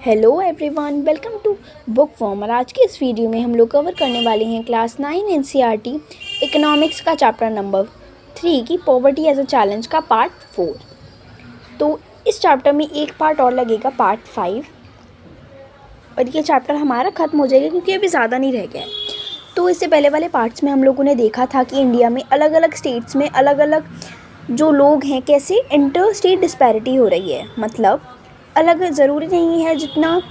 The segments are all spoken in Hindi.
Hello everyone, welcome to book form. और आज की इस वीडियो में हम लोग कवर करने वाले हैं क्लास 9 एनसीईआरटी इकोनॉमिक्स का चैप्टर नंबर 3 की पॉवर्टी एज अ चैलेंज का पार्ट 4। तो इस चैप्टर में एक पार्ट और लगेगा, पार्ट 5, और ये चैप्टर हमारा ख़त्म हो जाएगा क्योंकि अभी ज़्यादा नहीं रह गया है। तो इससे पहले वाले पार्ट्स में हम लोगों ने देखा था कि इंडिया में अलग अलग स्टेट्स में अलग अलग जो लोग हैं कैसे इंटर स्टेट डिस्पैरिटी हो रही है। मतलब अलग ज़रूरी नहीं है, जितना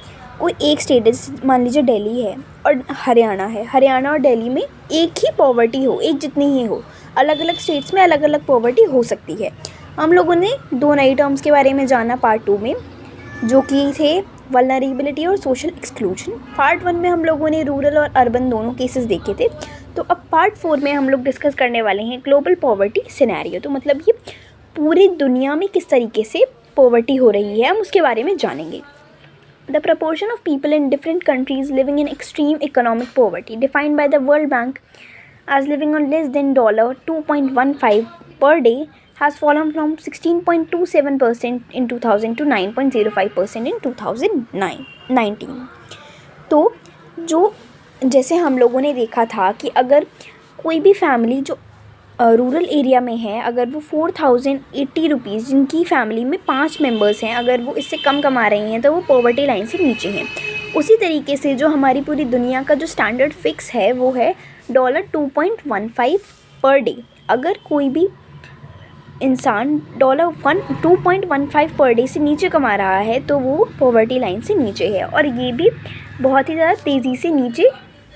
कोई एक स्टेट है, मान लीजिए दिल्ली है और हरियाणा है, हरियाणा और दिल्ली में एक ही पॉवर्टी हो, एक जितनी ही हो, अलग अलग स्टेट्स में अलग अलग पॉवर्टी हो सकती है। हम लोगों ने दो नई टर्म्स के बारे में जाना पार्ट 2 में, जो कि थे वल्नरेबिलिटी और सोशल एक्सक्लूजन। पार्ट 1 में हम लोगों ने रूरल और अर्बन दोनों केसेस देखे थे। तो अब पार्ट 4 में हम लोग डिस्कस करने वाले हैं ग्लोबल पॉवर्टी सिनेरियो। तो मतलब ये पूरी दुनिया में किस तरीके से पॉवर्टी हो रही है, हम उसके बारे में जानेंगे। The proportion of people in different countries living in extreme economic poverty defined by the world bank as living on less than $2.15 per day has fallen from 16.27% in 2000 to 9.05% in 2019। तो जो जैसे हम लोगों ने देखा था कि अगर कोई भी फैमिली जो रूरल एरिया में है, अगर वो 4080 रुपीज़, जिनकी फैमिली में 5 मेंबर्स हैं, अगर वो इससे कम कमा रही हैं तो वो पॉवर्टी लाइन से नीचे हैं। उसी तरीके से जो हमारी पूरी दुनिया का जो स्टैंडर्ड फिक्स है वो है $2.15 पर डे। अगर कोई भी इंसान $2.15 पर डे से नीचे कमा रहा है तो वो पॉवर्टी लाइन से नीचे है, और ये भी बहुत ही ज़्यादा तेज़ी से नीचे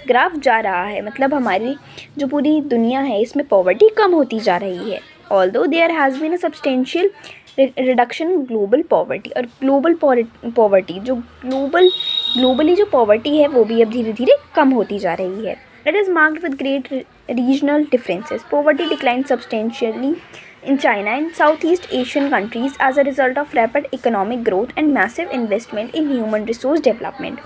ग्राफ जा रहा है। मतलब हमारी जो पूरी दुनिया है इसमें पॉवर्टी कम होती जा रही है। Although there has been a substantial reduction in global poverty, और ग्लोबल पॉवर्टी जो ग्लोबली जो पॉवर्टी है वो भी अब धीरे धीरे कम होती जा रही है। It is marked with great regional differences. Poverty decline substantially in China and Southeast Asian countries as a result of rapid economic growth and massive investment in human resource development।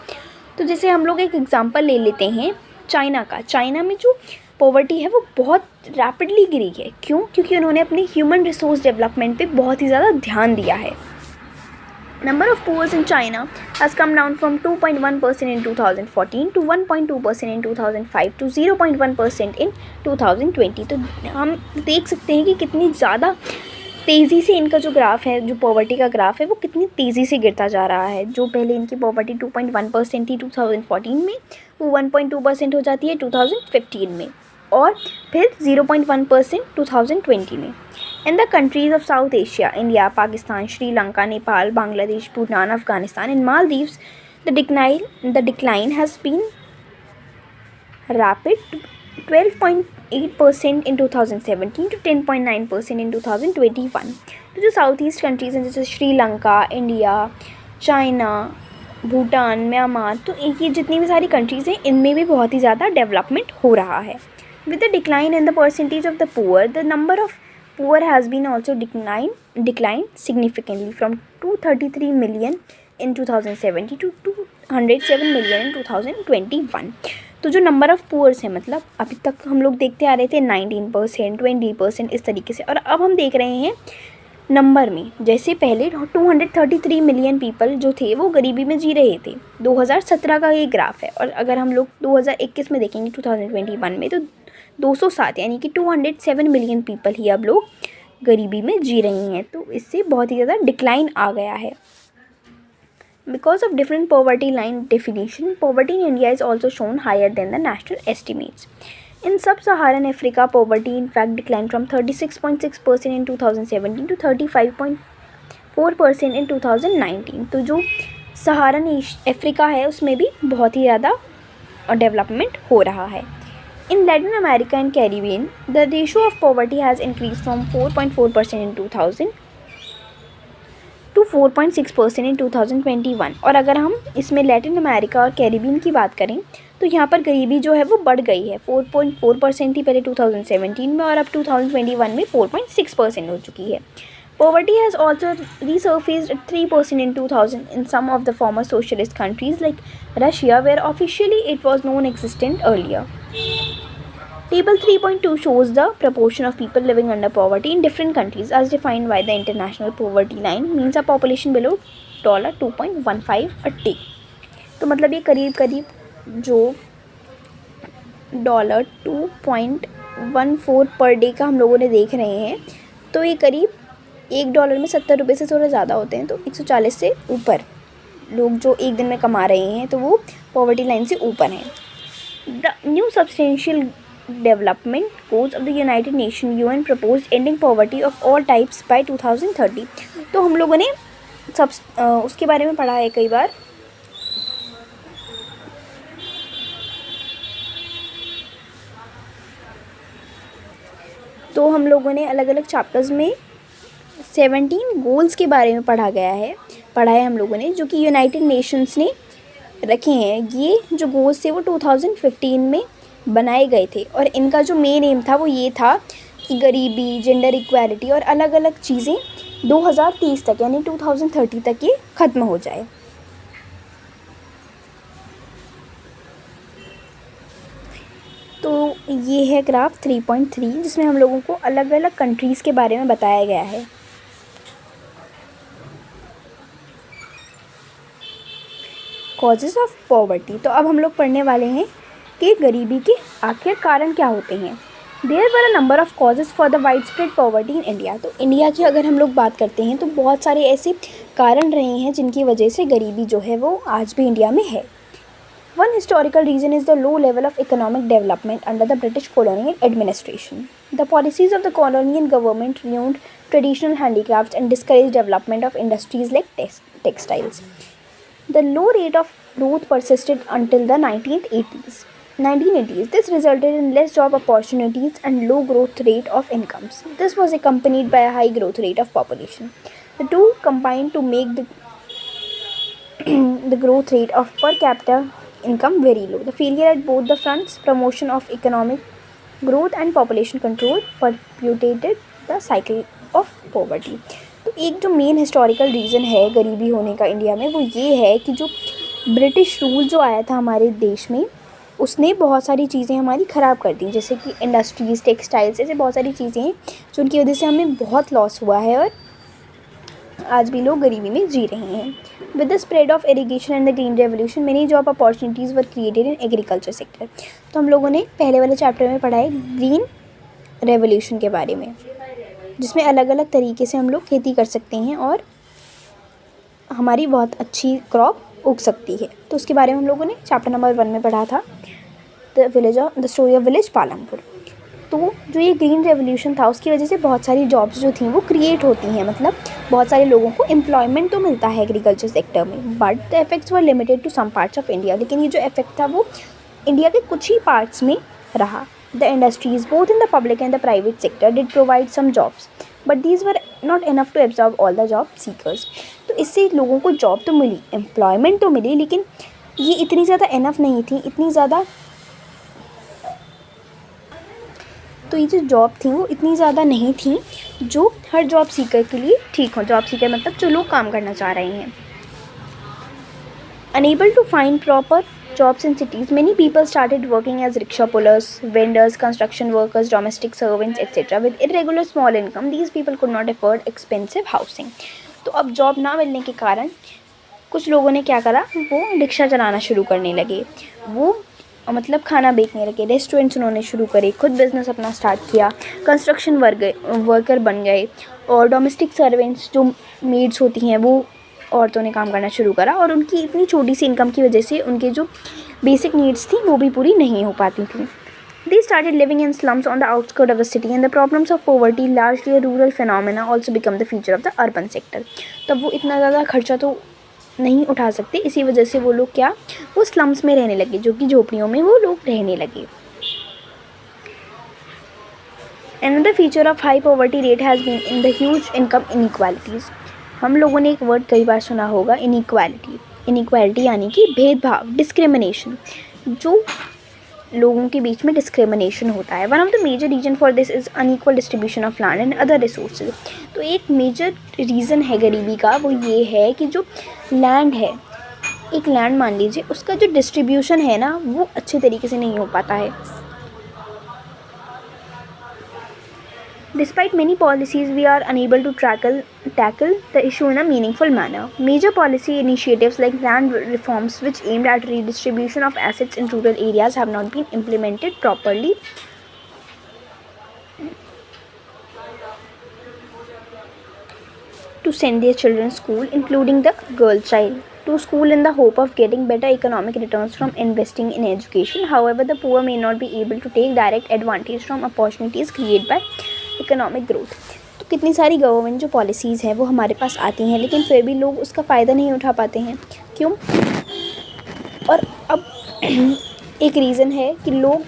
तो जैसे हम लोग एक एग्जांपल ले लेते हैं चाइना का। चाइना में जो पॉवर्टी है वो बहुत रैपिडली गिरी है। क्यों? क्योंकि उन्होंने अपने ह्यूमन रिसोर्स डेवलपमेंट पे बहुत ही ज़्यादा ध्यान दिया है। Number of poors in China has come down from 2.1% in 2014 to 1.2% in 2005 to 0.1% in 2020। तो हम देख सकते हैं कि कितनी ज़्यादा तेज़ी से इनका जो ग्राफ है, जो पॉवर्टी का ग्राफ है, वो कितनी तेज़ी से गिरता जा रहा है। जो पहले इनकी पॉवर्टी 2.1% थी 2014 में, वो 1.2% हो जाती है 2015 में, और फिर 0.1% 2020 में। In the countries of South Asia, India, Pakistan, Sri Lanka, Nepal, Bangladesh, Bhutan, Afghanistan and Maldives, the decline has been rapid, 12.8% in 2017 to 10.9% in 2021। तो जो साउथ ईस्ट कंट्रीज़ हैं जैसे Sri Lanka, India, China, Bhutan, Myanmar, तो ये जितनी भी सारी कंट्रीज़ हैं इनमें भी बहुत ही ज़्यादा डेवलपमेंट हो रहा है। With the decline in the percentage of the poor, the number of poor has been also declined significantly from 233 million in 2017 to 207 million in 2021। तो जो नंबर ऑफ़ पुअर्स है, मतलब अभी तक हम लोग देखते आ रहे थे 19%, 20% इस तरीके से, और अब हम देख रहे हैं नंबर में। जैसे पहले 233 मिलियन पीपल जो थे वो गरीबी में जी रहे थे। 2017 का ये ग्राफ है, और अगर हम लोग 2021 में देखेंगे 2021 में, तो 207 यानी कि 207 मिलियन पीपल ही अब लोग गरीबी में जी रही हैं। तो इससे बहुत ही ज़्यादा डिक्लाइन आ गया है। Because of different poverty line definition, poverty in India is also shown higher than the national estimates. In sub Saharan Africa, poverty in fact decline from 36.6% in 2017 to 35.4% in 2019। तो जो सहारन अफ्रीका है उसमें भी बहुत ही ज़्यादा डेवलपमेंट हो रहा है। In Latin America and Caribbean, the ratio of poverty has increased from 4.4% in 2000 to 4.6% in 2021। और अगर हम इसमें लैटिन अमेरिका और कैरिबियन की बात करें तो यहाँ पर गरीबी जो है वो बढ़ गई है। 4.4% थी पहले 2017 में, और अब 2021 में 4.6% हो चुकी है। Poverty has also resurfaced at 3% in 2000 in some of the former socialist countries like Russia, where officially it was non-existent earlier। Table 3.2 shows the proportion of people living under poverty in different countries as defined by the International Poverty Line, means a population below $2.15 a day। तो मतलब ये करीब करीब जो $2.14 पर डे का हम लोगों ने देख रहे हैं, तो ये करीब $1 में 70 रुपये से थोड़ा ज़्यादा होते हैं। तो 140 से ऊपर लोग जो एक दिन में कमा रहे हैं तो वो पॉवर्टी लाइन से ऊपर हैं। The new substantial development goals of the United Nation UN propose ending poverty of all types by 2030। तो हम लोगों ने उसके बारे में पढ़ा है कई बार। तो हम लोगों ने अलग अलग चैप्टर्स में 17 गोल्स के बारे में पढ़ा है हम लोगों ने, जो कि यूनाइटेड नेशंस ने रखे हैं। ये जो गोल्स थे वो 2015 में बनाए गए थे और इनका जो मेन एम था वो ये था कि गरीबी, जेंडर इक्वालिटी और अलग अलग चीज़ें 2030 तक यानी 2030 तक ये ख़त्म हो जाए। तो ये है ग्राफ 3.3 जिसमें हम लोगों को अलग अलग कंट्रीज़ के बारे में बताया गया है। Causes of poverty. तो अब हम लोग पढ़ने वाले हैं कि गरीबी के आखिर कारण क्या होते हैं। There were a number of causes for the wide spread poverty in India. तो इंडिया की अगर हम लोग बात करते हैं तो बहुत सारे ऐसे कारण रहे हैं जिनकी वजह से गरीबी जो है वो आज भी इंडिया में है। One historical reason is the low level of economic development under the British colonial administration. The policies of the colonial government ruined traditional handicrafts and discouraged development of industries like textiles. The low rate of growth persisted until the 1980s. This resulted in less job opportunities and low growth rate of incomes. This was accompanied by a high growth rate of population. The two combined to make the growth rate of per capita income very low. The failure at both the fronts, promotion of economic growth and population control, perpetuated the cycle of poverty. तो एक जो मेन हिस्टोरिकल रीज़न है गरीबी होने का इंडिया में वो ये है कि जो ब्रिटिश रूल जो आया था हमारे देश में उसने बहुत सारी चीज़ें हमारी ख़राब कर दी, जैसे कि इंडस्ट्रीज़, टेक्सटाइल्स, ऐसे बहुत सारी चीज़ें हैं जो उनकी वजह से हमें बहुत लॉस हुआ है और आज भी लोग गरीबी में जी रहे हैं। With the spread of irrigation and the green revolution, many job opportunities were created in agriculture sector. तो हम लोगों ने पहले वाले चैप्टर में पढ़ा है ग्रीन रेवोल्यूशन के बारे में, जिसमें अलग अलग तरीके से हम लोग खेती कर सकते हैं और हमारी बहुत अच्छी क्रॉप उग सकती है। तो उसके बारे में हम लोगों ने चैप्टर नंबर 1 में पढ़ा था, the story of village Palampur. तो जो ये ग्रीन रेवोल्यूशन था उसकी वजह से बहुत सारी जॉब्स जो थी वो क्रिएट होती हैं, मतलब बहुत सारे लोगों को एम्प्लॉयमेंट तो मिलता है एग्रीकल्चर सेक्टर में, but the effects were limited to some parts of India. लेकिन ये जो इफेक्ट था वो इंडिया के कुछ ही पार्ट्स में रहा। The industries both in the public and the private sector did provide some jobs but these were not enough to absorb all the job seekers. तो इससे लोगों को जॉब तो मिली, एम्प्लॉयमेंट तो मिली, लेकिन ये इतनी ज़्यादा इनफ नहीं थी, इतनी ज़्यादा तो ये जो जॉब थी वो इतनी ज़्यादा नहीं थी जो हर जॉब सीकर के लिए ठीक हो। जॉब सीकर मतलब जो लोग काम करना चाह रहे हैं। Unable to find proper jobs in cities, many people started working as rickshaw pullers, vendors, construction workers, domestic servants, etc. With irregular small income, these people could not afford expensive housing. तो अब जॉब ना मिलने के कारण कुछ लोगों ने क्या करा, वो रिक्शा चलाना शुरू करने लगे, वो मतलब खाना बेचने लगे, रेस्टोरेंट्स उन्होंने शुरू करे, खुद बिज़नेस अपना स्टार्ट किया, कंस्ट्रक्शन वर्कर बन गए और डोमेस्टिक सर्वेंट्स जो मेड्स होती हैं वो औरतों ने काम करना शुरू करा और उनकी इतनी छोटी सी इनकम की वजह से उनके जो बेसिक नीड्स थी वो भी पूरी नहीं हो पाती थी। They started living in slums on the outskirts of the city and the problems of poverty, largely a rural phenomena, also become the feature of the urban sector. तब वो इतना ज़्यादा खर्चा तो नहीं उठा सकते, इसी वजह से वो लोग क्या, वो स्लम्स में रहने लगे, जो कि झोपड़ियों में वो लोग रहने लगे। Another feature of high poverty rate has been in the huge income inequalities. हम लोगों ने एक वर्ड कई बार सुना होगा, इनइक्वालिटी। इनइक्वालिटी यानी कि भेदभाव, डिस्क्रिमिनेशन, जो लोगों के बीच में डिस्क्रिमिनेशन होता है। One of the major reason for this is unequal distribution of land and other resources. तो एक मेजर रीज़न है गरीबी का, वो ये है कि जो लैंड है, एक लैंड मान लीजिए, उसका जो डिस्ट्रीब्यूशन है ना वो अच्छे तरीके से नहीं हो पाता है। Despite many policies, we are unable to tackle the issue in a meaningful manner. Major policy initiatives like land reforms, which aimed at redistribution of assets in rural areas, have not been implemented properly. To send their children to school, including the girl child, to school in the hope of getting better economic returns from investing in education. However, the poor may not be able to take direct advantage from opportunities created by economic growth. तो कितनी सारी गवर्नमेंट जो पॉलिसीज़ हैं वो हमारे पास आती हैं, लेकिन फिर भी लोग उसका फ़ायदा नहीं उठा पाते हैं। क्यों? और अब एक रीज़न है कि लोग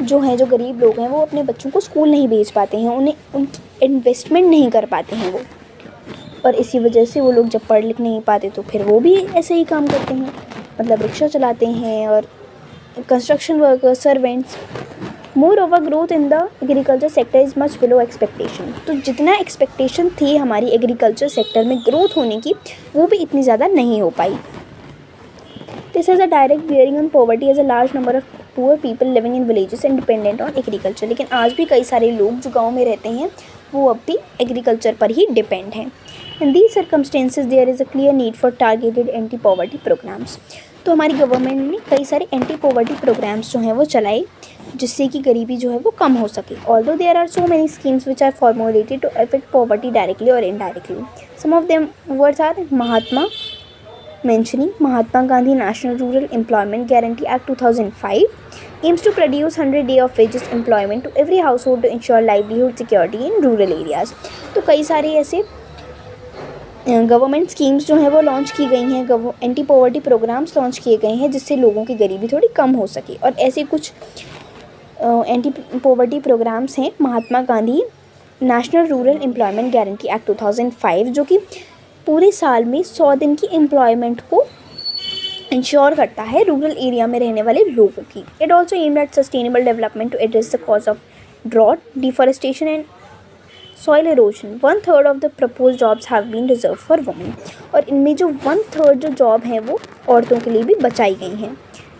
जो हैं, जो गरीब लोग हैं, वो अपने बच्चों को स्कूल नहीं भेज पाते हैं, उनकी इन्वेस्टमेंट नहीं कर पाते हैं वो, और इसी वजह से वो लोग जब पढ़ लिख नहीं पाते तो फिर वो भी ऐसे ही काम करते हैं, मतलब रिक्शा चलाते हैं और construction workers, servants. Moreover, growth in the agriculture sector is much below expectation. तो जितना एक्सपेक्टेशन थी हमारी एग्रीकल्चर सेक्टर में ग्रोथ होने की, वो भी इतनी ज़्यादा नहीं हो पाई। This has a direct bearing on poverty as a large number of poor people living in villages and dependent on agriculture. लेकिन आज भी कई सारे लोग जो गाँव में रहते हैं वो अब भी एग्रीकल्चर पर ही डिपेंड हैं। In these circumstances, there is a clear need for targeted anti-poverty programs. तो हमारी गवर्नमेंट ने कई सारे एंटी पॉवर्टी प्रोग्राम्स जो हैं वो चलाए, जिससे कि गरीबी जो है वो कम हो सके। Although there are so many schemes which are formulated to affect poverty directly or indirectly. Some of them words are Mahatma Gandhi National Rural Employment Guarantee Act 2005 aims to produce 100 days of wages employment to every household to ensure livelihood security in rural areas. तो कई सारे ऐसे गवर्नमेंट स्कीम्स जो हैं वो लॉन्च की गई हैं, एंटी पॉवर्टी प्रोग्राम्स लॉन्च किए गए हैं, जिससे लोगों की गरीबी थोड़ी कम हो सके। और ऐसे कुछ एंटी पॉवर्टी प्रोग्राम्स हैं Mahatma Gandhi national rural employment guarantee act 2005, जो कि पूरे साल में 100 दिन की एम्प्लॉयमेंट को इंश्योर करता है रूरल एरिया में रहने वाले लोगों की। It also aimed at sustainable development to address the cause of drought, deforestation and soil erosion. 1/3 of the propose jobs have been reserve for women. और इनमें जो 1/3 जो जॉब हैं वो औरतों के लिए भी बचाई गई हैं।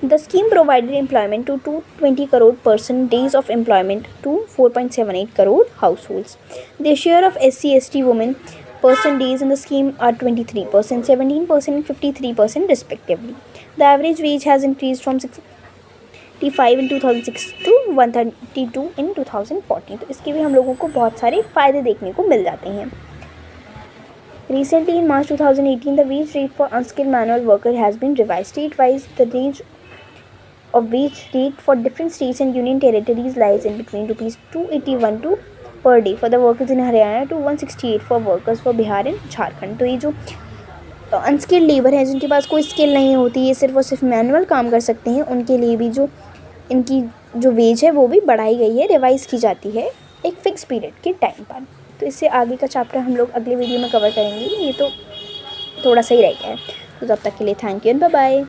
The scheme provided employment to 220 crore person days of employment to 4.78 crore households. The share of SC/ST women person days in the scheme are 23%, 17% and 53% respectively. The average wage has increased from 65 in 2006 to 132 in 2014. तो इसके भी हम लोगों को बहुत सारे फ़ायदे देखने को मिल जाते हैं। Recently in March 2018, the wage rate for unskilled manual worker has been revised. State-wise, the range of wage rate for different states and union territories lies in between rupees 281 to per day for the workers in Haryana to 168 for workers for Bihar and Jharkhand. तो ये जो अनस्किल्ड लेबर है, जिनके पास कोई स्किल नहीं होती, ये सिर्फ और सिर्फ मैनुअल काम कर सकते हैं, उनके लिए भी जो इनकी जो वेज है वो भी बढ़ाई गई है, रिवाइज़ की जाती है एक फ़िक्स पीरियड के टाइम पर। तो इससे आगे का चैप्टर हम लोग अगले वीडियो में कवर करेंगे। ये तो थोड़ा सा ही रह गया है। तो तब तक के लिए thank you and bye bye.